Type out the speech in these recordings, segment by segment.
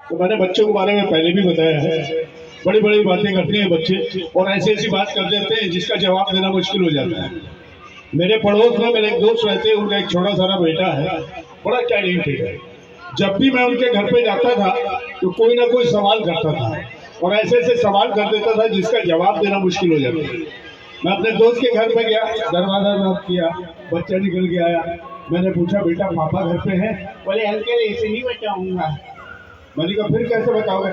तो मैंने बच्चों के बारे में पहले भी बताया है, बड़ी बड़ी बातें करते हैं बच्चे और ऐसी ऐसी बात कर देते हैं जिसका जवाब देना मुश्किल हो जाता है। मेरे पड़ोस में मेरे एक दोस्त रहते हैं, उनका एक छोटा सा बेटा है, बड़ा टैलेंटेड है। जब भी मैं उनके घर पे जाता था तो कोई ना कोई सवाल करता था और ऐसे ऐसे सवाल कर देता था जिसका जवाब देना मुश्किल हो जाता था। मैं अपने दोस्त के घर पे गया, दरवाजा नॉक किया, बच्चा निकल के आया। मैंने पूछा, बेटा पापा घर पे हैं? बोले अंकल ऐसे नहीं बताऊंगा। मैंने कहा फिर कैसे बताओगे?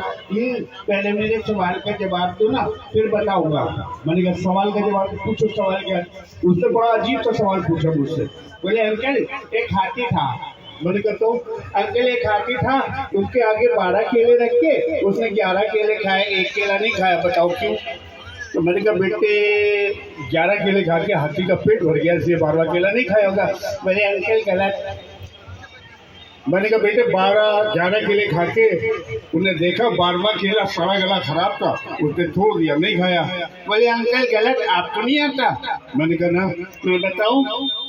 पहले मेरे सवाल का जवाब दो ना, फिर बताऊंगा। मैंने कहा सवाल का जवाब पूछो, सवाल क्या? उसने बड़ा अजीब सा सवाल पूछा मुझसे। बोले अंकल एक हाथी था। मैंने कहा तो? अंकल एक हाथी था, उसके आगे 12 केले रख के उसने 11 केले खाए, एक केला नहीं खाया, बताओ क्यों? तो मैंने कहा बेटे 11 केले खा के हाथी का पेट भर गया, इसलिए 12वां केला नहीं खाया होगा। मैंने अंकल गलत। मैंने कहा बेटे 11 केले खा के उन्हें देखा 12वां केला सड़ा गला खराब था, उसने छोड़ दिया, नहीं खाया। बोले अंकल गलत, आपको नहीं आता? मैंने कहा ना। मैं बताऊं?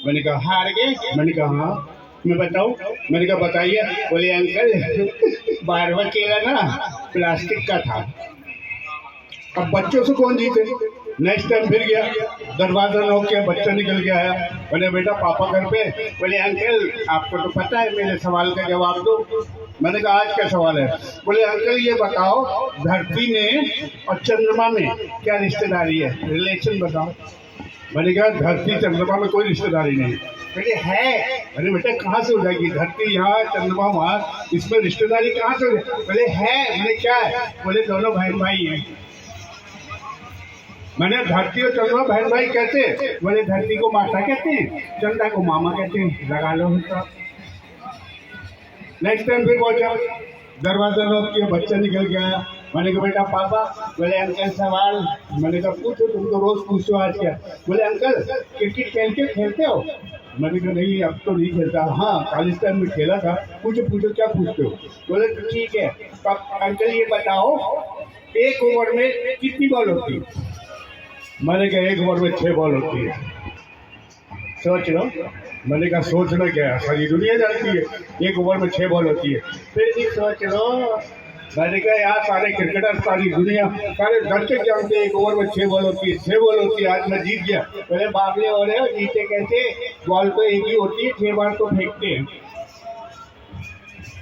मैंने कहा हार गए? मैंने कहा हाँ। मैं बताऊं? मैंने कहा बताइए। बोले अंकल 12वां केला ना प्लास्टिक का था। अब बच्चों से कौन जीते? नेक्स्ट टाइम फिर गया, दरवाजा नॉक किया, बच्चा निकल के आया। बोले बेटा पापा घर पे? बोले अंकल आपको तो पता है, मेरे सवाल का जवाब दो। मैंने कहा आज क्या सवाल है? बोले अंकल ये बताओ धरती में और चंद्रमा में क्या रिश्तेदारी है, रिलेशन बताओ। मैंने कहा धरती चंद्रमा में कोई रिश्तेदारी नहीं। बोले है। अरे बेटा कहाँ से हो जाएगी? धरती यहाँ चंद्रमा वहाँ, इसमें रिश्तेदारी कहाँ से? बोले है। मैंने क्या है? बोले दोनों बहन भाई हैं। मैंने धरती और चंद्रमा बहन भाई कहते? बोले धरती को माता कहते हैं, चंद्रमा को मामा कहते हैं। लगा लो हिसाब। नेक्स्ट टाइम फिर पहुंचा, दरवाजा नॉक किया, बच्चा निकल के आया। मैंने कहा बेटा पापा? बोले अंकल सवाल। मैंने कहा पूछो, तुम तो रोज पूछो, आज क्या? बोले अंकल क्रिकेट खेलते हो? मैंने कहा नहीं अब तो नहीं खेलता। हाँ कॉलेज टाइम में खेला था। पूछो पूछो क्या पूछते हो? बोले तो ठीक है। अंकल ये बताओ एक ओवर में कितनी बॉल होती है? मैंने कहा एक ओवर में 6 बॉल होती है। सोच लो। मैंने कहा सोचना क्या है, सारी दुनिया जानती है एक ओवर में 6 बॉल होती है, फिर भी सोच लो। मैंने कहा यार सारे क्रिकेटर सारी दुनिया सारे दर्शक जानते हैं एक ओवर में 6 बॉल होती है, 6 बॉल होती है। आज मैं जीत गया। पहले बाबले हो रहे हो, जीते कैसे? बॉल तो एक ही होती है, 6 बार तो फेंकते हैं।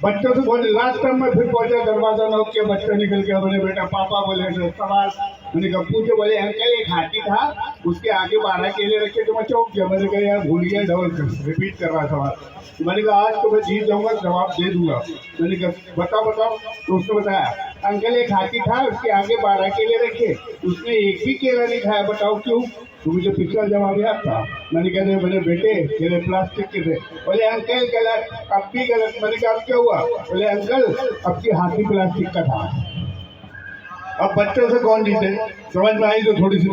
बच्चों से बोले लास्ट टाइम में फिर पहुंचा, दरवाजा नॉक किया, बच्चा निकल गया। बोले बेटा पापा? बोले सवाल। मैंने कहा पूछो। बोले अंकल एक हाथी था, उसके आगे 12 केले रखे तो मैं चौंक गया। मैंने कहा यार भूल गया, डबल रिपीट कर रहा सवाल। मैंने कहा आज तो मैं जीत जाऊंगा, जवाब दे दूंगा। मैंने कहा बताओ बताओ। तो उसने बताया अंकल एक हाथी था, उसके आगे 12 केले रखे, उसने एक भी केला नहीं खाया, बताओ क्यों? तो मुझे पिछला जवाब याद था। मैंने कहा बोले बेटे केले प्लास्टिक के थे। बोले अंकल गलत, अब भी गलत। मैंने कहा अब क्या हुआ? बोले अंकल अब की हाथी प्लास्टिक का था। अब बच्चों से कौन जीते? समझ में आई तो थोड़ी सी